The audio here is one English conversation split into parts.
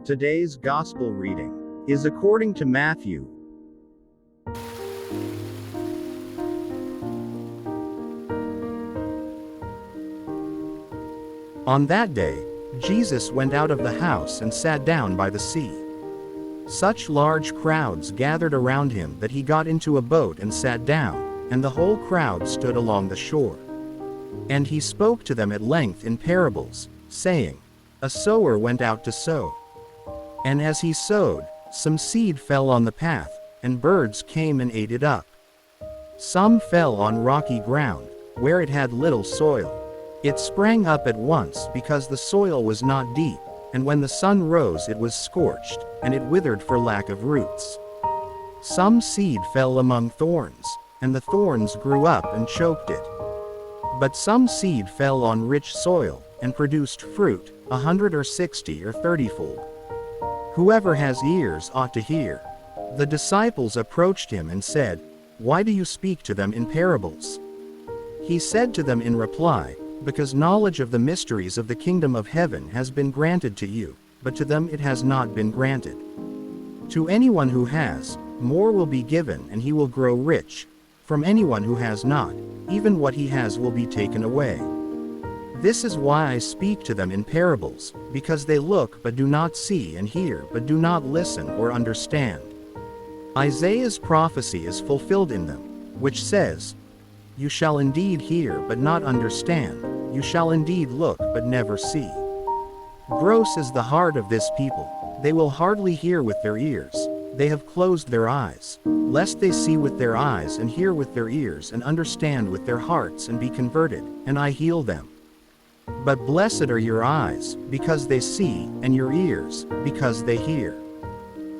Today's Gospel reading is according to Matthew. On that day, Jesus went out of the house and sat down by the sea. Such large crowds gathered around him that he got into a boat and sat down, and the whole crowd stood along the shore. And he spoke to them at length in parables, saying, A sower went out to sow. And as he sowed, some seed fell on the path, and birds came and ate it up. Some fell on rocky ground, where it had little soil. It sprang up at once because the soil was not deep, and when the sun rose it was scorched, and it withered for lack of roots. Some seed fell among thorns, and the thorns grew up and choked it. But some seed fell on rich soil, and produced fruit, 100 or 60 or 30-fold. Whoever has ears ought to hear. The disciples approached him and said, Why do you speak to them in parables? He said to them in reply, Because knowledge of the mysteries of the kingdom of heaven has been granted to you, but to them it has not been granted. To anyone who has, more will be given and he will grow rich. From anyone who has not, even what he has will be taken away. This is why I speak to them in parables, because they look but do not see and hear but do not listen or understand. Isaiah's prophecy is fulfilled in them, which says, You shall indeed hear but not understand, you shall indeed look but never see. Gross is the heart of this people, they will hardly hear with their ears, they have closed their eyes, lest they see with their eyes and hear with their ears and understand with their hearts and be converted, and I heal them. But blessed are your eyes, because they see, and your ears, because they hear.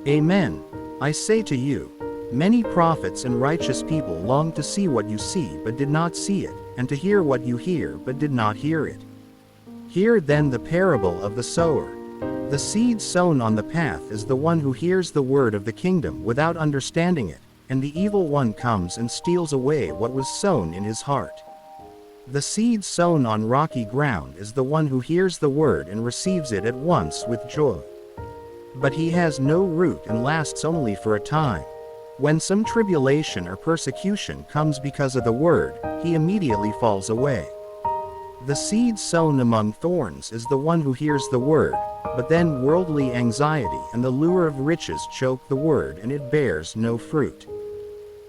Amen. I say to you, many prophets and righteous people longed to see what you see but did not see it, and to hear what you hear but did not hear it. Hear then the parable of the sower. The seed sown on the path is the one who hears the word of the kingdom without understanding it, and the evil one comes and steals away what was sown in his heart. The seed sown on rocky ground is the one who hears the word and receives it at once with joy. But he has no root and lasts only for a time. When some tribulation or persecution comes because of the word, he immediately falls away. The seed sown among thorns is the one who hears the word, but then worldly anxiety and the lure of riches choke the word and it bears no fruit.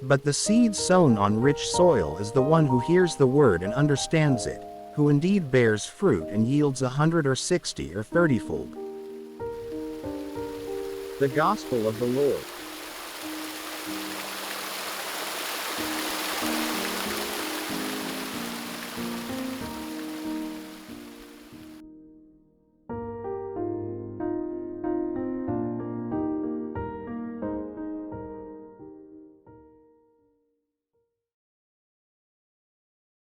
But the seed sown on rich soil is the one who hears the word and understands it, who indeed bears fruit and yields 100 or 60 or 30-fold. The Gospel of the Lord.